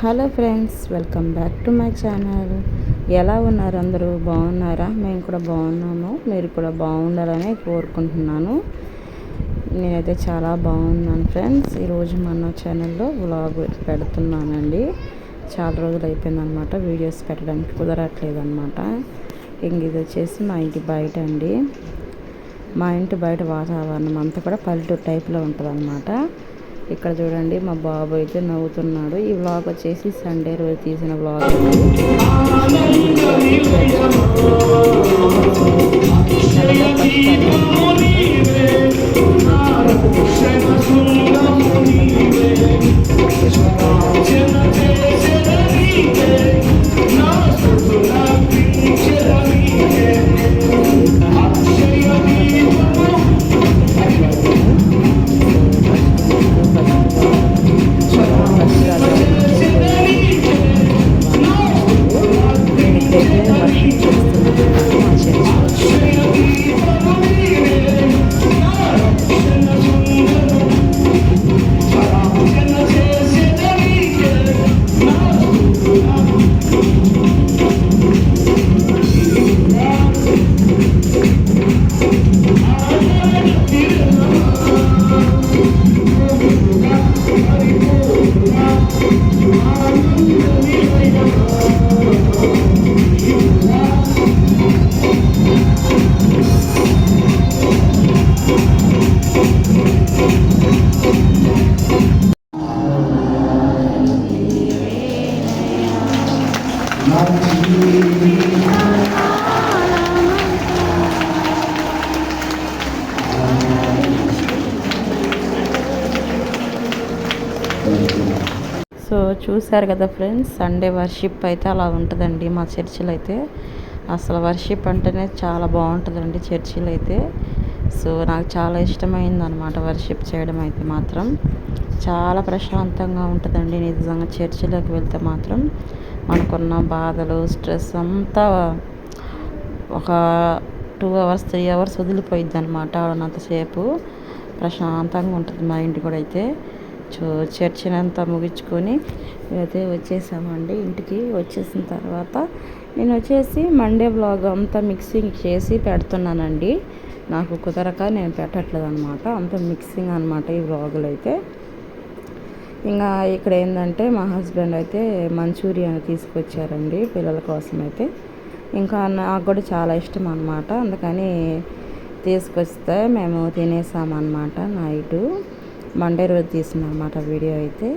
Hello friends, welcome back to my channel. ఎలా ఉన్నారు? అందరూ బాగున్నారా? మేము కూడా బాగున్నాము. మీరు కూడా బాగుండాలని కోరుకుంటున్నాను. నేనైతే చాలా బాగున్నాను ఫ్రెండ్స్. ఈరోజు మన ఛానల్లో వ్లాగ్ పెడుతున్నానండి. చాలా రోజులు అయిపోయిందనమాట వీడియోస్ పెట్టడానికి కుదరట్లేదు అనమాట. ఇంక ఇది వచ్చేసి మా ఇంటి బయట అండి. మా ఇంటి బయట వాతావరణం అంతా కూడా పల్లెటూరు టైప్లో ఉంటుంది అనమాట. ఇక్కడ చూడండి, మా బాబు అయితే నవ్వుతున్నాడు. ఈ వ్లాగ్ వచ్చేసి సండే రోజు తీసిన వ్లాగ్ అండి. సో చూశారు కదా ఫ్రెండ్స్, సండే వర్షిప్ అయితే అలా ఉంటుందండి మా చర్చిలో అయితే. అసలు వర్షిప్ అంటేనే చాలా బాగుంటుందండి చర్చిలో అయితే. సో నాకు చాలా ఇష్టమైంది అనమాట వర్షిప్ చేయడం అయితే. మాత్రం చాలా ప్రశాంతంగా ఉంటుందండి నిజంగా. చర్చిలోకి వెళ్తే మాత్రం మనకున్న బాధలు, స్ట్రెస్ అంతా ఒక 2 hours 3 hours వదిలిపోయిద్ది అనమాట. ఉన్నంతసేపు ప్రశాంతంగా ఉంటుంది మా ఇంటి కూడా అయితే. చర్చిని అంతా ముగించుకొని అయితే వచ్చేసామండి ఇంటికి. వచ్చేసిన తర్వాత నేను వచ్చేసి మండే వ్లాగ్ అంతా మిక్సింగ్ చేసి పెడుతున్నానండి. నాకు కుదరక నేను పెట్టట్లేదు అనమాట. అంత మిక్సింగ్ అనమాట ఈ వ్లాగులు అయితే. ఇంకా ఇక్కడ ఏంటంటే మా హస్బెండ్ అయితే మంచూరియా తీసుకొచ్చారండి పిల్లల కోసం అయితే. ఇంకా నాకు కూడా చాలా ఇష్టం అనమాట. అందుకని తీసుకొస్తే మేము తినేసామన్నమాట నైటు. మండే రోజు తీసిన అనమాట వీడియో అయితే.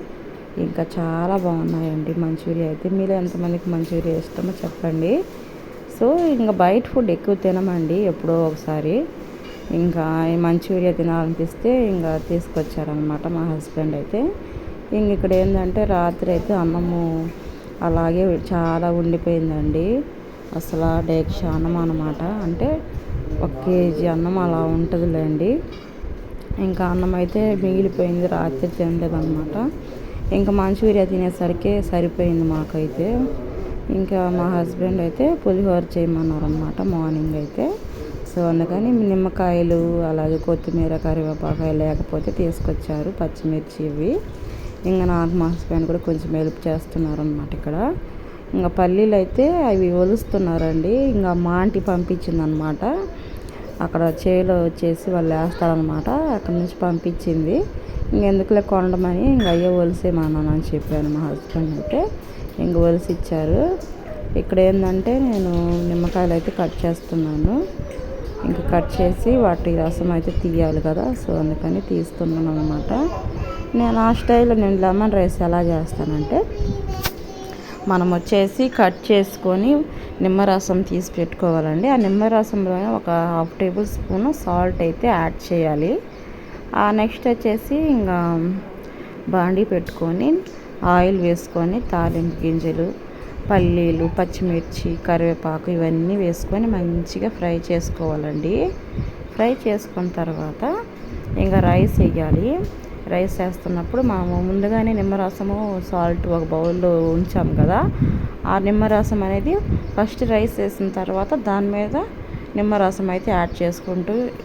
ఇంకా చాలా బాగున్నాయండి మంచూరియా అయితే. మీలో ఎంతమందికి మంచూరియా ఇష్టమో చెప్పండి. సో ఇంకా బయట ఫుడ్ ఎక్కువ తినమండి, ఎప్పుడో ఒకసారి. ఇంకా ఈ మంచూరియా తినాలనిపిస్తే ఇంకా తీసుకొచ్చారనమాట మా హస్బెండ్ అయితే. ఇంక ఇక్కడ ఏంటంటే రాత్రి అయితే అన్నము అలాగే చాలా ఉండిపోయిందండి. అసలు డేక్ష అన్నం అనమాట. అంటే 1 kg అన్నం అలా ఉంటుందిలేండి. ఇంకా అన్నం అయితే మిగిలిపోయింది, రాత్రి తినలేదన్నమాట. ఇంకా మంచూరియా తినేసరికి సరిపోయింది మాకైతే. ఇంకా మా హస్బెండ్ అయితే పులిహోర చేయమన్నారనమాట మార్నింగ్ అయితే. సో అందుకని నిమ్మకాయలు అలాగే కొత్తిమీర కరివేపాకాయలు లేకపోతే తీసుకొచ్చారు, పచ్చిమిర్చి ఇవి. ఇంకా నాకు మా హస్బెండ్ కూడా కొంచెం హెల్ప్ చేస్తున్నారనమాట ఇక్కడ. ఇంకా పల్లీలు అయితే అవి ఒలుస్తున్నారండి. ఇంకా మా ఆంటీ పంపించిందనమాట. అక్కడ చేలో వచ్చేసి వాళ్ళు వేస్తారనమాట, అక్కడ నుంచి పంపించింది. ఇంకెందుకులే కొనడమని ఇంక అయ్యే ఒలిసేమన్నానని చెప్పాను మా హస్బెండ్ అయితే. ఇంక ఒలిసి ఇచ్చారు. ఇక్కడ ఏంటంటే నేను నిమ్మకాయలు అయితే కట్ చేస్తున్నాను. ఇంకా కట్ చేసి వాటి రసం అయితే తీయాలి కదా, సో అందుకని తీస్తున్నాను అనమాట. నేను ఆ స్టైల్లో నేను లెమన్ రైస్ ఎలా చేస్తానంటే, మనం వచ్చేసి కట్ చేసుకొని నిమ్మరసం తీసి పెట్టుకోవాలండి. ఆ నిమ్మరసంలో ఒక 1/2 tablespoon సాల్ట్ అయితే యాడ్ చేయాలి. నెక్స్ట్ వచ్చేసి ఇంకా బాండీ పెట్టుకొని ఆయిల్ వేసుకొని తాలింపు గింజలు, పల్లీలు, పచ్చిమిర్చి, కరివేపాకు ఇవన్నీ వేసుకొని మంచిగా ఫ్రై చేసుకోవాలండి. ఫ్రై చేసుకున్న తర్వాత ఇంకా రైస్ వేయాలి. రైస్ వేస్తున్నప్పుడు మనము ముందుగానే నిమ్మరసము సాల్ట్ ఒక బౌల్లో ఉంచాము కదా, ఆ నిమ్మరసం అనేది ఫస్ట్ రైస్ వేసిన తర్వాత దాని మీద నిమ్మరసం అయితే యాడ్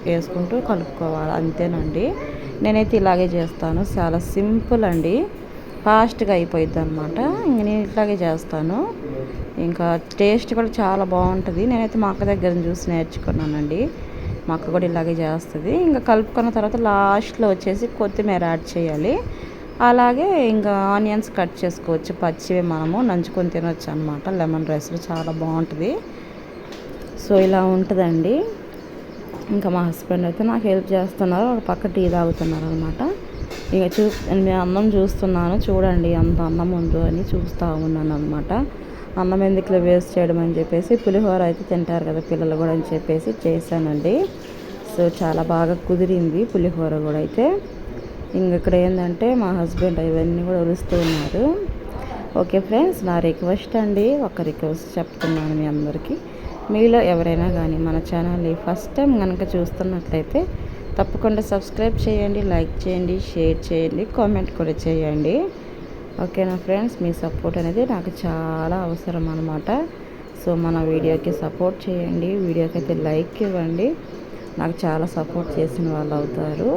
వేసుకుంటూ కలుపుకోవాలి. అంతేనండి, నేనైతే ఇలాగే చేస్తాను. చాలా సింపుల్ అండి. ఫాస్ట్గా అయిపోయిద్ది అనమాట. ఇంక నేను ఇట్లాగే చేస్తాను. ఇంకా టేస్ట్ కూడా చాలా బాగుంటుంది. నేనైతే మా అక్క దగ్గర చూసి నేర్చుకున్నానండి. మా అక్క కూడా ఇలాగే చేస్తుంది. ఇంకా కలుపుకున్న తర్వాత లాస్ట్లో వచ్చేసి కొత్తిమీర యాడ్ చేయాలి. అలాగే ఇంకా ఆనియన్స్ కట్ చేసుకోవచ్చు, పచ్చివి మనము నంచుకొని తినొచ్చు అనమాట. లెమన్ రైస్లో చాలా బాగుంటుంది. సో ఇలా ఉంటుందండి. ఇంకా మా హస్బెండ్ అయితే నాకు హెల్ప్ చేస్తున్నారు, ఒక పక్క టీ తాగుతున్నారు అనమాట. ఇక నేను అన్నం చూస్తున్నాను, చూడండి అంత అన్నం ఉందో అని చూస్తూ ఉన్నాను అనమాట. అన్నం ఎందుకులో వేస్ట్ చేయడం అని చెప్పేసి పులిహోర అయితే తింటారు కదా పిల్లలు కూడా అని చెప్పేసి చేశానండి. సో చాలా బాగా కుదిరింది పులిహోర కూడా అయితే. ఇక్కడ ఏంటంటే మా హస్బెండ్ ఇవన్నీ కూడా ఒలుస్తూ ఉన్నారు. ఓకే ఫ్రెండ్స్, నా రిక్వెస్ట్ అండి, ఒక రిక్వెస్ట్ చెప్తున్నాను మీ అందరికీ. మీలో ఎవరైనా కానీ మన ఛానల్ని ఫస్ట్ టైం కనుక చూస్తున్నట్లయితే తప్పకుండా సబ్స్క్రైబ్ చేయండి, లైక్ చేయండి, షేర్ చేయండి, కామెంట్ కూడా చేయండి. ఓకేనా ఫ్రెండ్స్, మీ సపోర్ట్ అనేది నాకు చాలా అవసరం అనమాట. సో మన వీడియోకి సపోర్ట్ చేయండి, వీడియోకి అయితే లైక్ ఇవ్వండి. నాకు చాలా సపోర్ట్ చేసిన వాళ్ళు అవుతారు.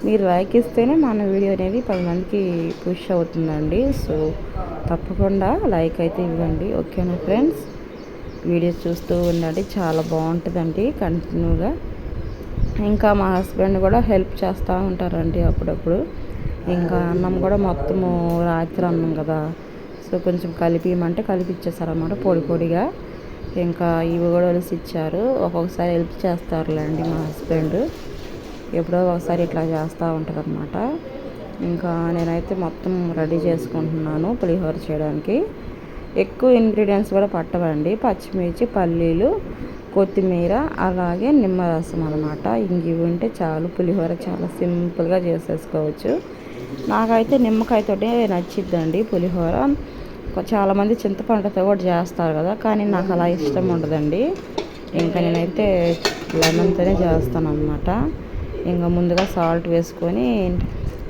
మీరు లైక్ ఇస్తేనే మన వీడియో అనేది 10 మందికి పుష్ అవుతుందండి. సో తప్పకుండా లైక్ అయితే ఇవ్వండి. ఓకేనా ఫ్రెండ్స్, వీడియో చూస్తూ ఉండండి, చాలా బాగుంటుందండి కంటిన్యూగా. ఇంకా మా హస్బెండ్ కూడా హెల్ప్ చేస్తూ ఉంటారండి అప్పుడప్పుడు. ఇంకా అన్నం కూడా మొత్తము రాత్రి అన్నం కదా, సో కొంచెం కలిపిమంటే కలిపిచ్చేసారన్నమాట పొడి పొడిగా. ఇంకా ఇవి కూడా ఒలిసి ఇచ్చారు. ఒక్కొక్కసారి హెల్ప్ చేస్తారులేండి మా హస్బెండ్, ఎప్పుడో ఒకసారి ఇట్లా చేస్తూ ఉంటారు అనమాట. ఇంకా నేనైతే మొత్తం రెడీ చేసుకుంటున్నాను పులిహోర చేయడానికి. ఎక్కువ ఇంగ్రీడియంట్స్ కూడా పట్టవండి, పచ్చిమిర్చి, పల్లీలు, కొత్తిమీర, అలాగే నిమ్మరసం అనమాట. ఇవి ఉంటే చాలు, పులిహోర చాలా సింపుల్గా చేసేసుకోవచ్చు. నాకైతే నిమ్మకాయతోటే నచ్చిద్దండి పులిహోర. చాలామంది చింతపండుతో కూడా చేస్తారు కదా, కానీ నాకు అలా ఇష్టం ఉండదండి. ఇంకా నేనైతే లెమన్తోనే చేస్తాను అనమాట. ఇంకా ముందుగా సాల్ట్ వేసుకొని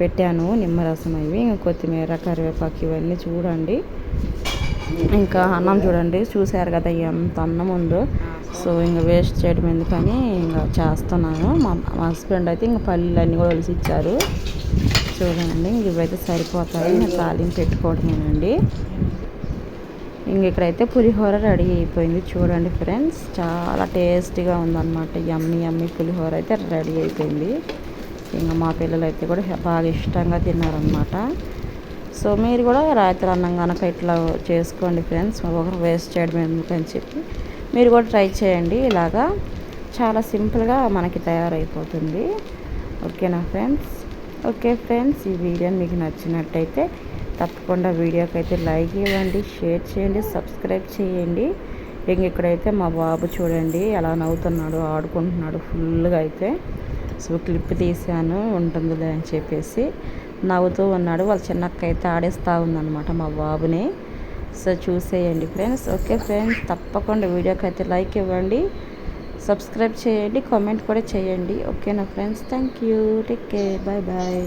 పెట్టాను నిమ్మరసం అవి, ఇంకా కొత్తిమీర, కరివేపాకు ఇవన్నీ చూడండి. ఇంకా అన్నం చూడండి, చూశారు కదా ఎంత అన్నం ఉందో. సో ఇంకా వేస్ట్ చేయడం ఎందుకని ఇంకా చేస్తున్నాను. మా హస్బెండ్ అయితే ఇంకా పల్లీలు అన్నీ కూడా ఒలిసి ఇచ్చారు. చూడండి, ఇవైతే సరిపోతాయి, ఇంకా తాలింపు పెట్టుకోవడమేనండి. ఇంక ఇక్కడైతే పులిహోర రెడీ అయిపోయింది. చూడండి ఫ్రెండ్స్, చాలా టేస్టీగా ఉందన్నమాట. యమ్మీ యమ్మీ పులిహోర అయితే రెడీ అయిపోయింది. ఇంకా మా పిల్లలు అయితే కూడా బాగా ఇష్టంగా తిన్నారనమాట. సో మీరు కూడా రాత్రి అన్నం కనుక ఇట్లా చేసుకోండి ఫ్రెండ్స్, ఒకరు వేస్ట్ చేయడం ఎందుకని చెప్పి మీరు కూడా ట్రై చేయండి. ఇలాగా చాలా సింపుల్గా మనకి తయారైపోతుంది. ఓకేనా ఫ్రెండ్స్? ఓకే ఫ్రెండ్స్, ఈ వీడియో మీకు నచ్చినట్టయితే తప్పకుండా వీడియోకి అయితే లైక్ ఇవ్వండి, షేర్ చేయండి, సబ్స్క్రైబ్ చేయండి. ఇంక ఇక్కడైతే మా బాబు చూడండి ఎలా నవ్వుతున్నాడు, ఆడుకుంటున్నాడు ఫుల్గా అయితే. సో క్లిప్ తీసాను ఉంటుందిలే అని చెప్పేసి నవ్వుతూ ఉన్నాడు. వాళ్ళ చిన్నక్క అయితే ఆడేస్తూ ఉందన్నమాట మా బాబుని. సో చూసేయండి ఫ్రెండ్స్. ఓకే ఫ్రెండ్స్, తప్పకుండా వీడియోకి అయితే లైక్ ఇవ్వండి, సబ్స్క్రైబ్ చేయండి, కామెంట్ కూడా చేయండి. ఓకేనా friends, thank you, take care, bye bye.